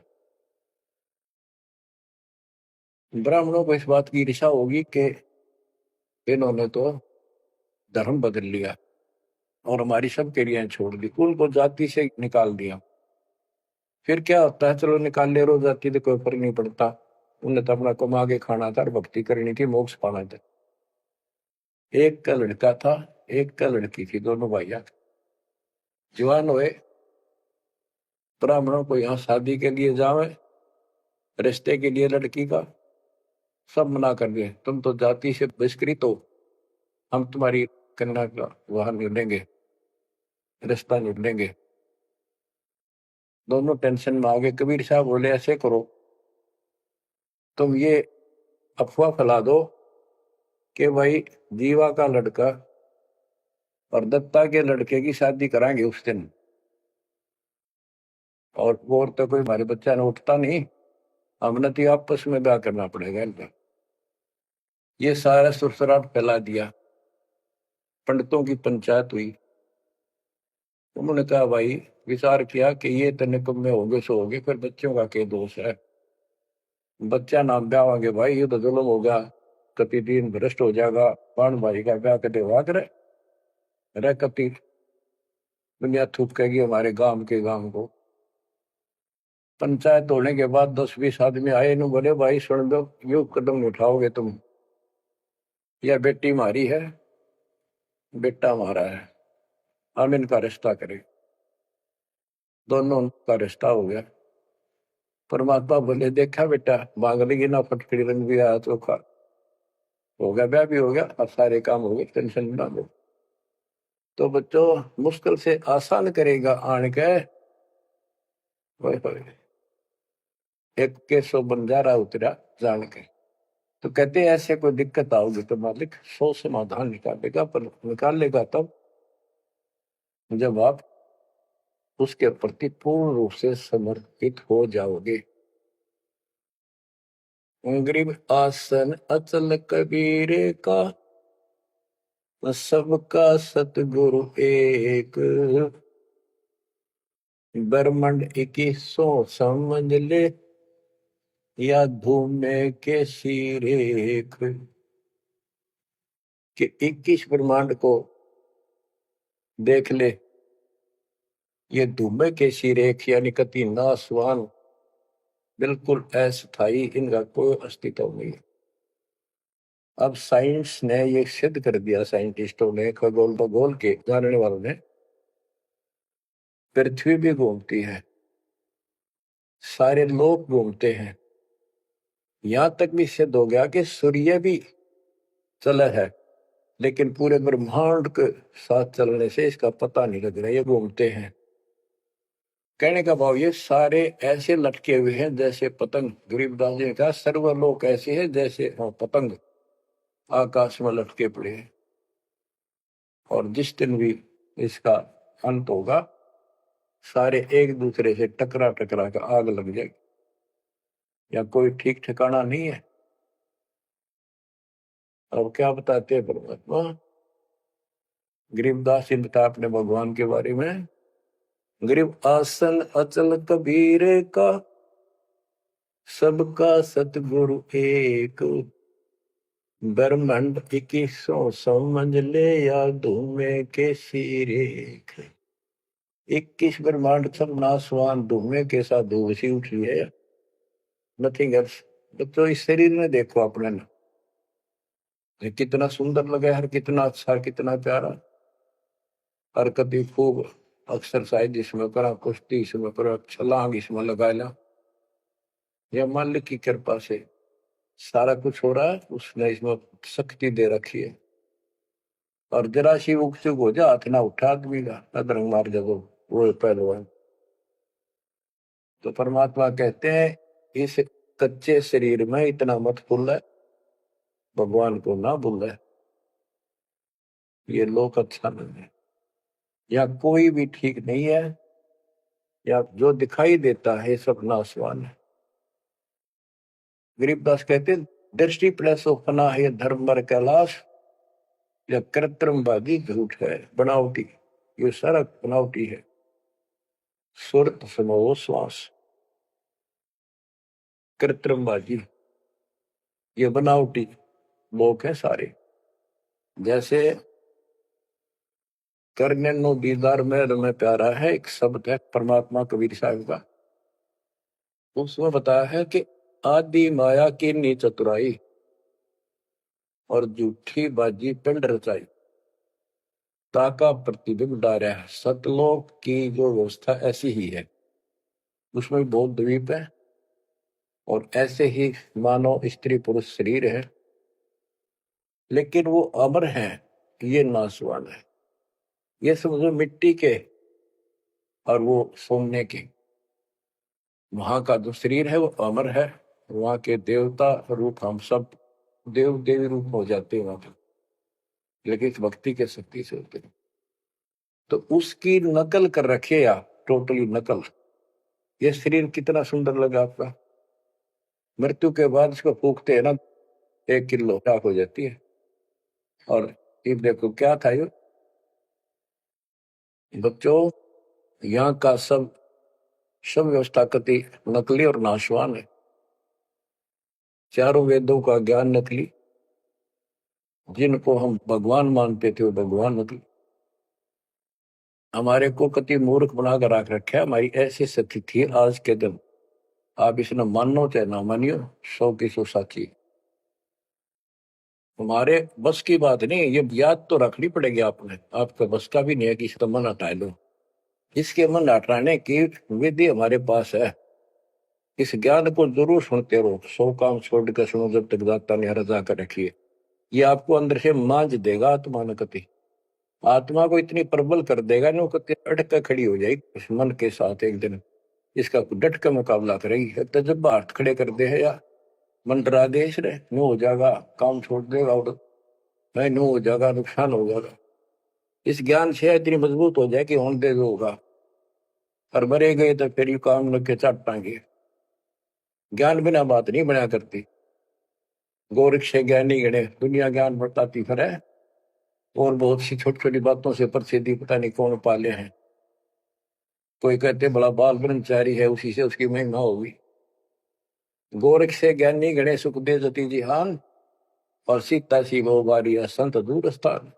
Speaker 1: ब्राह्मणों को इस बात की ईर्ष्या होगी कि इन्होंने तो धर्म बदल लिया और हमारी सब क्रियाएं छोड़ दी, कुल को जाति से निकाल दिया। फिर क्या होता है, चलो निकाल ले रो जाति तो कोई फर्क नहीं पड़ता, उन्हें तो अपना कमा के खाना था और भक्ति करनी थी, मोक्ष पाना था। एक का लड़का था, एक का लड़की थी, दोनों भैया जवान हुए। ब्राह्मणों को यहाँ शादी के लिए जावे, रिश्ते के लिए लड़की का सब मना कर दिए, तुम तो जाति से बहिष्कृत हो, हम तुम्हारी कन्या का वहां नहीं लेंगे, रिश्ता नहीं लेंगे। दोनों टेंशन में आ गए। कबीर साहब बोले ऐसे करो, तुम ये अफवाह फैला दो कि भाई जीवा का लड़का और दत्ता के लड़के की शादी कराएंगे उस दिन, और वो तो कोई हमारे बच्चा ने उठता नहीं, हमने तो आपस में ब्याह करना पड़ेगा इनका। ये सारा सुरसराट फैला दिया, पंडितों की पंचायत हुई। उन्होंने कहा भाई विचार किया कि ये तो निकम्मे होंगे सो होंगे, फिर बच्चों का क्या दोष है, बच्चा नाम ब्याह भाई ये तो जुल्म होगा, कति दिन भ्रष्ट हो जाएगा, पान भाई का ब्याह कदे हुआ करे रह, कति दुनिया थूकेगी हमारे गांव के गांव को। पंचायत होने के बाद 10 20 आदमी आए, नु बोले भाई सुन दो, यो कदम उठाओगे तुम, यह बेटी मारी है, बेटा हमारा है, हम इनका रिश्ता करें। दोनों का रिश्ता हो गया। परमात्मा बोले देखा बेटा मांग लेगी ना, फटकड़ी रंग भी आया तो खा हो गया, ब्याह भी हो गया, अब सारे काम हो गए, टेंशन ना लो। तो बच्चों मुश्किल से आसान करेगा आन के, एक केसो बंजारा उतरा जान के। तो कहते हैं ऐसे कोई दिक्कत आओगी तो मालिक 100 समाधान निकालेगा, पर निकालेगा तब जब आप उसके प्रति पूर्ण रूप से समर्पित हो जाओगे। गरीब आसन अचल कबीरे का, सबका सतगुरु एक, ब्रह्मंड 2100 समझ ले, या धूम में के सिरेख, कि 21 ब्रह्मांड को देख ले, ये धूमे के सिरेख यानी कति नासवान, बिल्कुल अस्थायी, इनका कोई अस्तित्व नहीं। अब साइंस ने ये सिद्ध कर दिया, साइंटिस्टों ने, खगोल भगोल के जानने वालों ने, पृथ्वी भी घूमती है, सारे लोग घूमते हैं, यहां तक भी सिद्ध हो गया कि सूर्य भी चला है, लेकिन पूरे ब्रह्मांड के साथ चलने से इसका पता नहीं लग रहा, ये घूमते हैं। कहने का भाव ये सारे ऐसे लटके हुए हैं जैसे पतंग। गरीबदास जी ने कहा सर्वलोक ऐसे है जैसे पतंग आकाश में लटके पड़े हैं। और जिस दिन भी इसका अंत होगा सारे एक दूसरे से टकरा टकरा कर आग लग जाएगी, या कोई ठीक ठिकाना नहीं है। और क्या बताते हैं परमात्मा? गरीबदास जी बता अपने भगवान के बारे में, गरीब आसन अचल कबीर का, सबका सतगुरु एक, ब्रह्मांड 2100 समझ ले या धूमे के सिरेख। 21 ब्रह्मांड सब नासवान धूमे के साथ धूल सी उठी है, नथिंग एल्स। तो इस शरीर में देखो अपने ना, ये कितना सुंदर लगा है, कितना अच्छा, कितना प्यारा। हरकत भी खूब, एक्सरसाइज इसमें करा, कुश्ती इसमें करा, छलांग इसमें लगा ला। यह मालिक की कृपा से सारा कुछ हो रहा है, उसने इसमें शक्ति दे रखी है। और जरा सी उग चुक हो जा, हाथ ना उठा आदमी का, अदरंग मार जब वो पहलवान। तो परमात्मा कहते हैं इस कच्चे शरीर में इतना मत भूल है, भगवान को ना भूल है। ये लोक अच्छा नहीं है, या कोई भी ठीक नहीं है, या जो दिखाई देता है सब नासवान है। गरीबदास कहते हैं दृष्टि प्लस फना है धर्म बर कैलाश, या कृत्रिमवादी झूठ है, बनावटी। ये सारा बनावटी है। सुरत समो श्वास, कृत्रिमबाजी, ये बनावटी लोग हैं सारे। जैसे करने नो दीदार में प्यारा है, एक शब्द है परमात्मा कबीर साहब का। उसमें बताया है कि आदि माया की नी चतुराई, और झूठी बाजी पिंड रचाई, ताका प्रतिबिंब डारा है। सतलोक की जो व्यवस्था ऐसी ही है, उसमें भी बहुत द्वीप है, और ऐसे ही मानव स्त्री पुरुष शरीर है, लेकिन वो अमर है, ये नासवान है। ये समझो मिट्टी के और वो सोने के। वहां का जो शरीर है वो अमर है, वहां के देवता रूप हम सब देव देवी रूप हो जाते हैं वहां पर, लेकिन इस भक्ति के शक्ति से होते हैं। तो उसकी नकल कर रखे आप, टोटली नकल। ये शरीर कितना सुंदर लगा आपका, मृत्यु के बाद इसको फूकते हैं ना, 1 किलो राख हो जाती है। और ये देखो क्या था ये बच्चों, यहाँ का सब सब व्यवस्था कति नकली और नाशवान है। चारों वेदों का ज्ञान नकली, जिनको हम भगवान मानते थे वो भगवान नकली। हमारे को कति मूर्ख बनाकर रख रखा है। हमारी ऐसी स्थिति थी आज के दिन, आप इसने मानो चाहे ना मानियो, 100 की 100 साची। हमारे बस की बात नहीं, ये याद तो रखनी पड़ेगी आपने, आपका बस का भी नहीं है कि इसका मन हटा लो। इसके मन हटाने की विधि हमारे पास है। इस ज्ञान को जरूर सुनते रहो, 100 काम छोड़ कर सुनो जब तक दाता ने रजा कर रखी है। ये आपको अंदर से मांझ देगा आत्मा न कति, आत्मा को इतनी प्रबल कर देगा ना, वो कति अटक कर खड़ी हो जाएगी उस मन के साथ। एक दिन इसका डट का मुकाबला करेगी, तजब हाथ खड़े कर दे है या मंडरा देश रे नो हो जाएगा, काम छोड़ देगा और नहीं नो हो जाएगा, नुकसान हो जाएगा। इस ज्ञान से इतनी मजबूत हो जाए कि होने दे होगा, और मरे गए तो फिर यू काम लग के चट पाएंगे। ज्ञान बिना बात नहीं बना करती। गोरख से ज्ञानी गणे दुनिया ज्ञान बताती फिर है, और बहुत सी छोटी छोटी बातों से प्रसिद्धि पता नहीं कौन पाले हैं। कोई कहते बड़ा बाल ब्रह्मचारी है, उसी से उसकी महिमा होगी। गोरख से ज्ञानी गणे सुखदेव जति जिहान, और सीता सी वो बारिया संत दूर स्थान।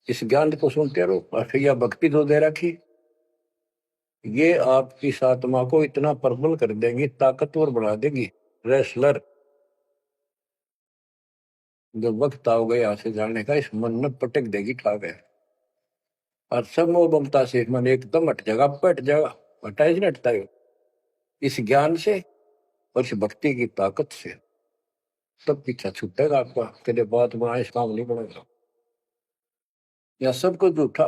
Speaker 1: इस ज्ञान को सुनते रहो, और फिर यह भक्ति जो दे रखी, ये आपकी आत्मा को इतना प्रबल कर देंगी, ताकतवर बना देगी, रेसलर। जब वक्त आओगे यहाँ से जाने का, इस मन में पटक देगी ठाक है, और सब मोह ममता से मन एकदम हट जाएगा, पट जाएगा। हटाए नहीं हटता है इस ज्ञान से और इस भक्ति की ताकत से। सब पीछा छूटेगा आपका, तेरे बात बनाए इस काम नहीं बनेगा। या सब कुछ झूठा,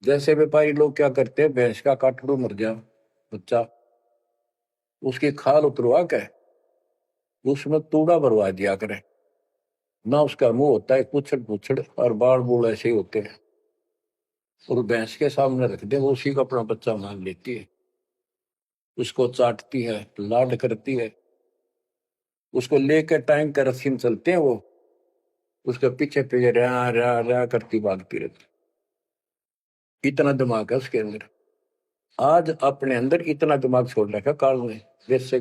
Speaker 1: जैसे व्यापारी लोग क्या करते हैं, भैंस का काटड़ू मर गया बच्चा, उसकी खाल उतरवा के उसमें तूड़ा भरवा दिया करे, ना उसका मुंह होता है, पुछड़ पुछड़ और बाल बूल ऐसे ही होते हैं, और भैंस के सामने रख दे, वो उसी को अपना बच्चा मान लेती है, उसको चाटती है, लाड करती है, उसको लेकर टाइम का रस्सी में चलते हैं, वो उसके पीछे पीछे रहा रहा रहा करती भागती रहती। इतना दिमाग है उसके अंदर। आज अपने अंदर इतना दिमाग छोड़ रखा काल ने, जैसे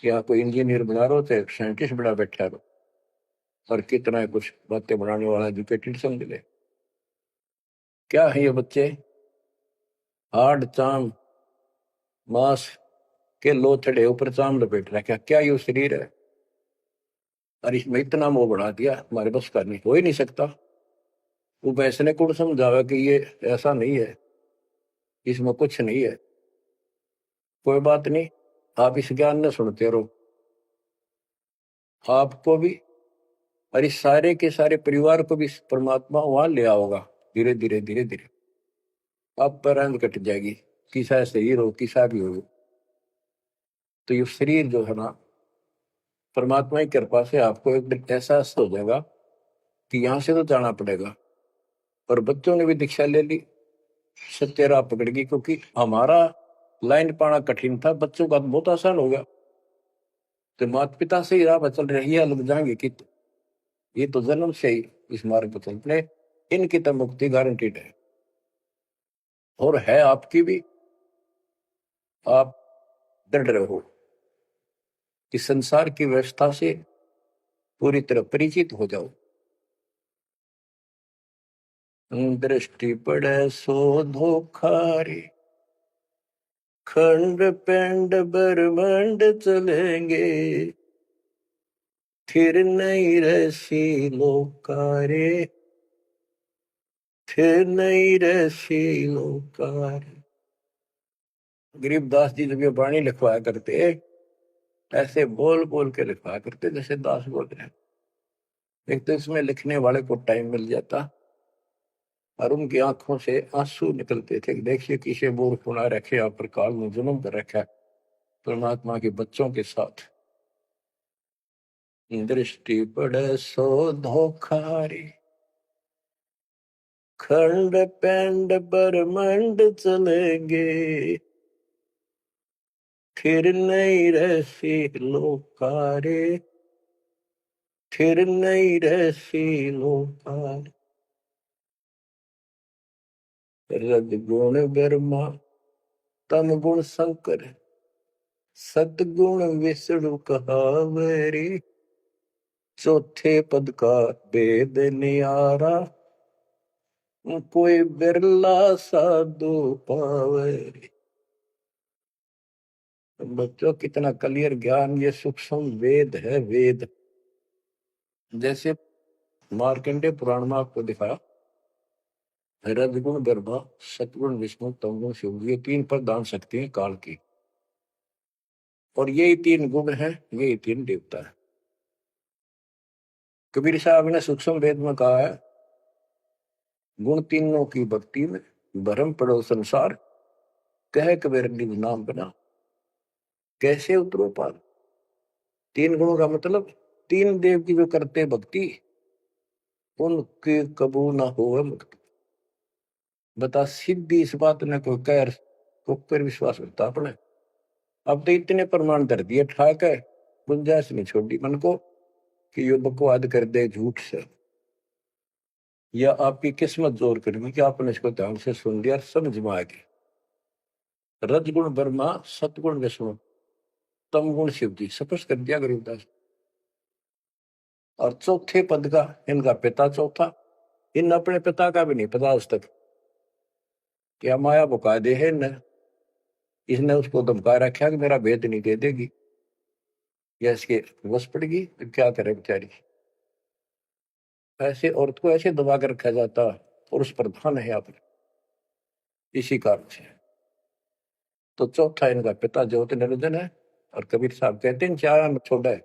Speaker 1: यहाँ कोई इंजीनियर बना रहे हो, चाहे साइंटिस्ट बना बैठा रहो, और कितना कुछ बातें बनाने वाला एजुकेटेड समझ ले। क्या है ये बच्चे, हार्ड चाम मांस के लोथड़े ऊपर चाम लपेट रखा, क्या ये शरीर है? और इसमें इतना मोह बढ़ा दिया, हमारे बस का नहीं, हो ही नहीं सकता। वो वैसे ने कुछ समझावा कि ये ऐसा नहीं है, इसमें कुछ नहीं है, कोई बात नहीं, आप इस ज्ञान ने सुनते रहो, आपको भी और इस सारे के सारे परिवार को भी परमात्मा वहां ले आओगा। धीरे धीरे धीरे धीरे आप पर रंग कट जाएगी, किसा शरीर हो किसा भी हो, तो ये शरीर जो है ना, परमात्मा की कृपा से आपको एक दिन एहसास हो जाएगा कि यहां से तो जाना पड़ेगा। और बच्चों ने भी दीक्षा ले ली, सत्य राह पकड़ गई, क्योंकि हमारा लाइन पाना कठिन था, बच्चों का बहुत आसान हो गया। तो माता पिता से ही राह पर चल रही है, लग जाएंगे कि ये तो जन्म से ही इस मार्ग पर चलते, इनकी तो मुक्ति गारंटीड है, और है आपकी भी। आप दृढ़ रहो, इस संसार की व्यवस्था से पूरी तरह परिचित हो जाओ। दृष्टि पड़े सो धोखारी, खंड पेंड ब्रह्मांड चलेंगे, फिर नहीं रसी लोकारे, फिर नहीं रसी लोकारे। गरीबदास जी जब ये वाणी लिखवाया करते, ऐसे बोल बोल के लिखवाया करते जैसे दास बोल रहे हैं। एक तो इसमें लिखने वाले को टाइम मिल जाता, और उनकी आंखों से आंसू निकलते थे, देखिए किसे बोर खुना रखे, आप पर काल में जन्म कर रखा है परमात्मा के बच्चों के साथ। दृष्टि पड़े सो धोखारी, खंड पेंड ब्रह्मांड चलेंगे, फिर नहीं रहसी लोकारे, फिर नहीं रहसी लोकारे। रजगुण ब्रह्मा तम गुण शंकर, सतगुण विष्णु कहावरी, चौथे पद का वेद नियारा, कोई बिरला साधु पावे। बच्चों कितना क्लियर ज्ञान, ये सूक्ष्म वेद है, वेद। जैसे मार्कंडे पुराण में आपको दिखाया, रजगुण ब्रह्मा, सतगुण विष्णु, तमगुण शिव, ये तीन प्रधान शक्ति हैं काल की, और यही तीन गुण हैं, यही तीन देवता है। कबीर साहब ने सूक्ष्म वेद में कहा है, गुण तीनों की भक्ति में भरम पड़ो संसार, कह कबीर निज नाम बना, कैसे उतरो पार। तीन गुणों का मतलब, तीन देव की जो करते भक्ति, उनके कबू ना हो मुक्ति। बता सिद्धि इस बात ने कोई कह को पर विश्वास करता अपने। अब तो इतने प्रमाण कर दिए ठाक है, गुंजाइश नहीं छोड़ी मन को कि यो बकवाद कर दे झूठ से, या आपकी किस्मत जोर करेगी कि आपने इसको ध्यान से सुन लिया, समझ में आ गया। रजगुण ब्रह्मा, सतगुण विष्णु, तम गुण शिव जी, स्पष्ट कर दिया गरीबदास। और चौथे पद का इनका पिता चौथा, इन अपने पिता का भी नहीं पता आज तक, क्या माया बुका दे है न, इसने उसको धमका रखा कि मेरा भेद नहीं दे देगी, या इसके वश पड़ेगी तो क्या करे बेचारी। ऐसे औरत को ऐसे दबा कर रखा जाता, पुरुष प्रधान है आप, इसी कारण से। तो चौथा इनका पिता ज्योति निरंजन है, और कबीर साहब कहते हैं चार छोड़ा है,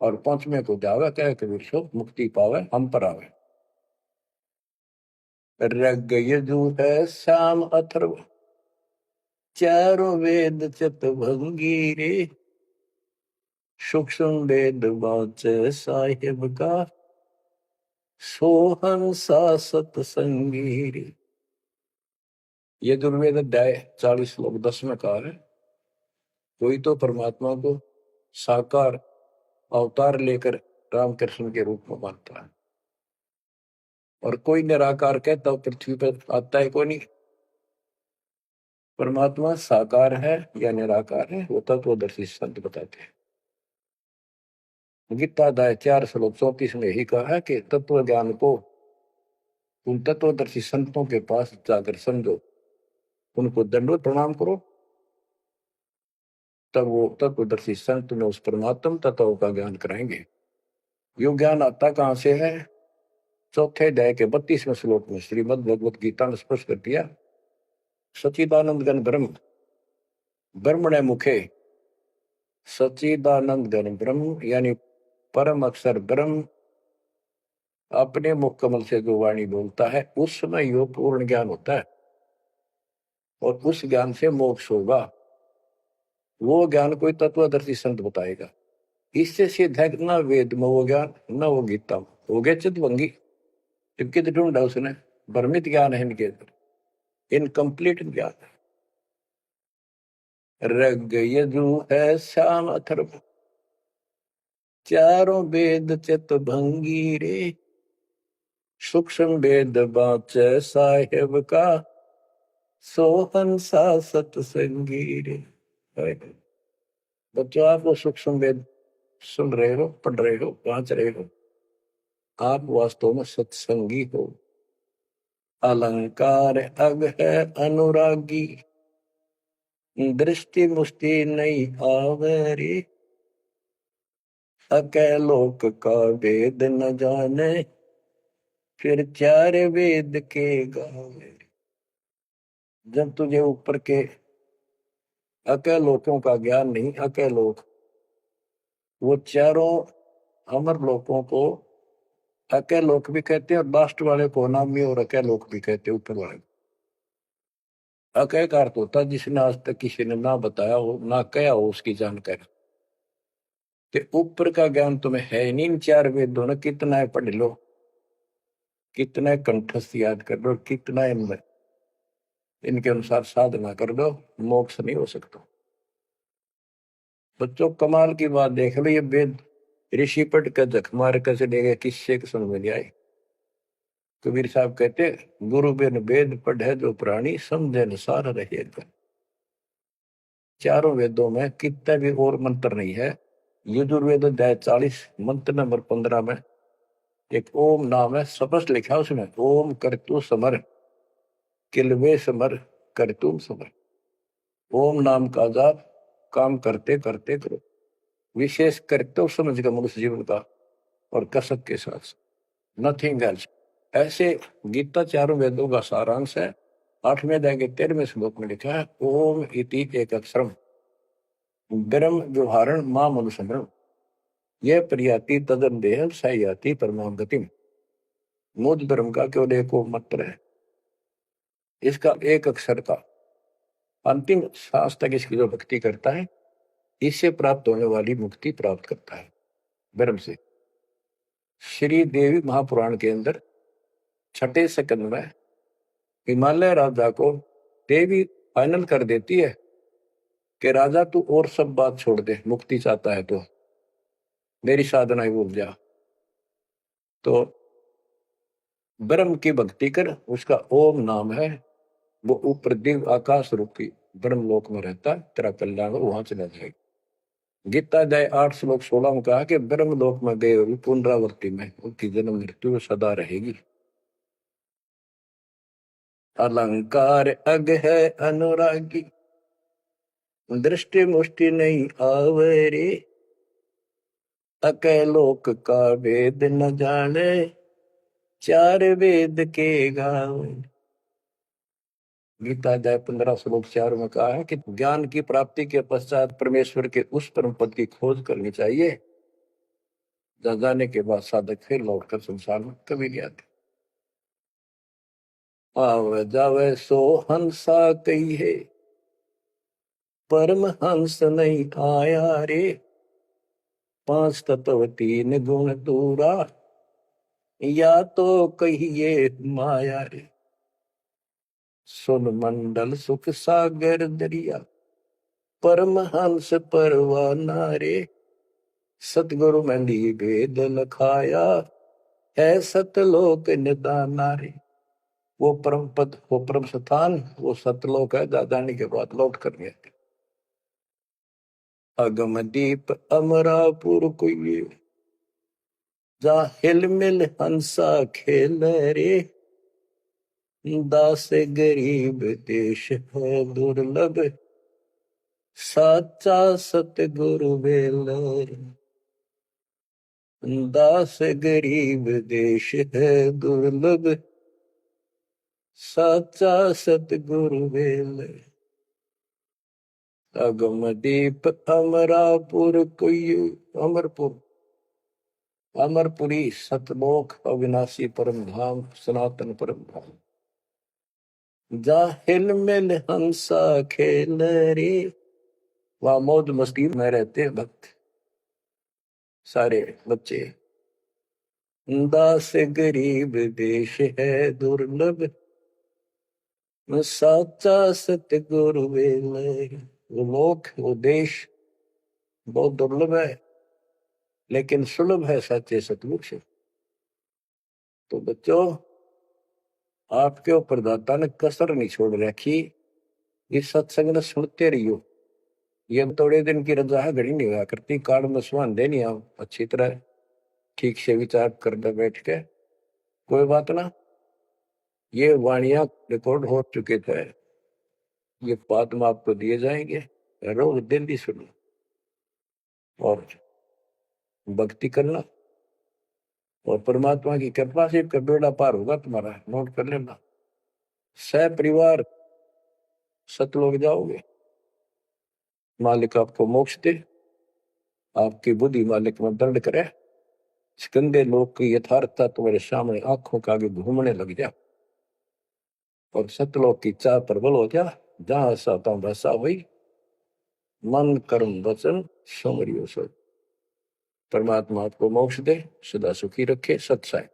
Speaker 1: और पांचवें को जावे, क्या कबीर सो मुक्ति पावे हम पर आवे। रग यजु है श्याम अथर्व, चारों वेद चतुर्भंगी रे, सूक्ष्म वेद वाच साहिब का, सोहन सा सतसंगी रे। यजुर्वेद अध्याय 40 श्लोक 10 में कहा है, कोई तो परमात्मा को साकार अवतार लेकर रामकृष्ण के रूप में मानता है, और कोई निराकार कहता हो पृथ्वी पर आता है कोई नहीं। परमात्मा साकार है या निराकार है वो तत्वदर्शी संत बताते हैं। गीता अध्याय 4 श्लोक 34 में यही कहा है कि तत्व ज्ञान को उन तत्वदर्शी संतों के पास जाकर समझो, उनको दंडवत प्रणाम करो, तब वो तत्वदर्शी संत में उस परमात्म तत्व का ज्ञान कराएंगे। यो ज्ञान आता कहां से है? चौथे अध्याय के 32वें श्लोक में श्रीमद् भगवत गीता ने स्पष्ट कर दिया, सच्चिदानंद घन ब्रह्म ब्रह्मणे मुखे, सच्चिदानंद घन ब्रह्म यानी परम अक्षर ब्रह्म अपने मुख कमल से जो वाणी बोलता है उस समय यो पूर्ण ज्ञान होता है, और उस ज्ञान से मोक्ष होगा। वो ज्ञान कोई तत्वदर्शी संत बताएगा। इससे सिद्ध है न वेद में वो ज्ञान न वो गीता में, हो गया चितवंगी। कित ढूंढा उसने, भ्रमित ज्ञान है इनके अंदर, इनकम्प्लीट ज्ञान है। रग यजु है श्याम अथर्व, चारों वेद चितभंगी रे, सूक्ष्म वेद वाच साहेब का, सोहन सा सतसंगी रे। बच्चों, आप वो सूक्ष्म वेद सुन रहे हो, पढ़ रहे हो, वांच रहे हो, आप वास्तव में सत्संगी हो। अलंकार अग है अनुरागी, दृष्टि मुष्टि नहीं आवरी, अकैलोक का वेद न जाने, फिर चार वेद के गावे। जब तुझे ऊपर के अकैलोकों का ज्ञान नहीं, अकैलोक वो चारों अमर लोकों को अकैलोक भी कहते हैं, और लास्ट वाले को नामी और अकैलोक भी कहते हैं, ऊपर वाले। अकय का अर्थ होता है जिसने आज तक किसी ने ना बताया हो ना कहा हो उसकी जानकारी। कि ऊपर का ज्ञान तुम्हें है ही नहीं, इन चार वेदों ने कितना है पढ़ लो, कितना है कंठस्थ याद कर लो, कितना इनमें इनके अनुसार साधना कर दो, मोक्ष नहीं हो सकता। बच्चों, कमाल की बात देख लो, ये वेद ऋषि पट का जख मार कर चले गए, किससे समझ में नहीं आई। कबीर साहब कहते, गुरु बिन वेद पढ़े जो प्राणी, समझे अनुसार रहे। चारों वेदों में कितने भी और मंत्र नहीं है। यजुर्वेद अध्याय 40 मंत्र नंबर 15 में एक ओम नाम है, स्पष्ट लिखा है उसमें, ओम करतु समर किलवे समर करतुम समर। ओम नाम का जाप काम करते करते करो, विशेष कर्तव्य समझ का मनुष्य जीवन का, और कसक के साथ, नथिंग एल्स। ऐसे गीता चारों वेदों का सारांश है। 8वें अध्याय के 13वें श्लोक में लिखा है, ओम इति एक अक्षरम ब्रह्म व्यवहारण मां मनुष्य, यह प्रियाति तदन देह सयाति परमाम गतिम। मुझ ब्रह्म का केवल एक मंत्र है, इसका एक अक्षर का अंतिम सांस तक इसकी जो भक्ति करता है, इससे प्राप्त होने वाली मुक्ति प्राप्त करता है ब्रह्म से। श्री देवी महापुराण के अंदर 6ठे सेकंड में हिमालय राजा को देवी फाइनल कर देती है कि राजा तू और सब बात छोड़ दे, मुक्ति चाहता है तो मेरी साधना ही भूल जा, तो ब्रह्म की भक्ति कर। उसका ओम नाम है, वो ऊपर दिव्य आकाश रूपी ब्रह्म लोक में रहता है, तेरा कल्याण वहां चला जाएगा। गीता अध्याय 8 श्लोक 16 में कहा कि ब्रह्म लोक में गए हुए पुनरावृत्ति में उनकी जन्म मृत्यु सदा रहेगी। अलंकार अग है अनुरागी, दृष्टि मुष्टि नहीं आवरे, अकैलोक का वेद न जाने, चार वेद के गावे। गीता अध्याय 15 श्लोक 4 में कहा है कि ज्ञान की प्राप्ति के पश्चात परमेश्वर के उस परम पद की खोज करनी चाहिए, जहाँ जाने के बाद साधक फिर लौटकर संसार में कभी नहीं आते। आवे जावे सो हंसा कही है, परम हंस नहीं आया रे। पांच तत्व तीन गुण दूरा, या तो कहिए माया रे। सुन मंडल सुख सागर दरिया, परम हंस परवाना रे। सतगुरु मंडी वेद लखाया, है सतलोक निदाना रे। वो परम पद, वो परम स्थान, वो सतलोक है। दादानी के बाद लौट कर गए। अगम दीप अमरापुर कोई, जा हिल मिल हंसा खेल रे। दास गरीब देश है दुर्लभ, साचा सतगुरु बेल रे। दास गरीब देश है दुर्लभ, साचा सतगुरु बेल। अगम दीप अमरापुर कोई, अमरपुर, अमरपुरी सतलोक अविनाशी परम धाम, सनातन परम धाम। जा हिल मिल हंसा खेल रे। वहां मौज मस्ती में रहते भक्त, सारे बच्चे। दास गरीब देश है दुर्लभ, साचा सतगुरु बेल। वो लोक, वो देश बहुत दुर्लभ है, लेकिन सुलभ है सच्चे सतगुरु से। तो बच्चों, आपके ऊपर दाता ने कसर नहीं छोड़ रखी। इस सत्संग ने सुनते रहियो। ये थोड़े दिन की रजा है, घड़ी नहीं हुआ करती। काल में सुहान देनी आप अच्छी तरह ठीक से विचार करके बैठ के। कोई बात ना, ये वाणियां रिकॉर्ड हो चुके थे, ये बाद में आपको दिए जाएंगे। रोज दिल्ली सुनो और भक्ति करना, और परमात्मा की कृपा से बेड़ा पार होगा तुम्हारा। नोट कर लेना, सह परिवार सतलोक जाओगे। मालिक आपको मोक्ष दे, आपकी बुद्धि मालिक में दंड करे। इस गंदे लोक की यथार्थता तुम्हारे सामने आंखों के आगे घूमने लग जा, और सतलोक की चाह प्रबल हो जा। जहां साता बसा हुई, मन कर्म वचन सुमरियो सो। परमात्मा आपको मोक्ष दे, सदा सुखी रखे। सत्संग।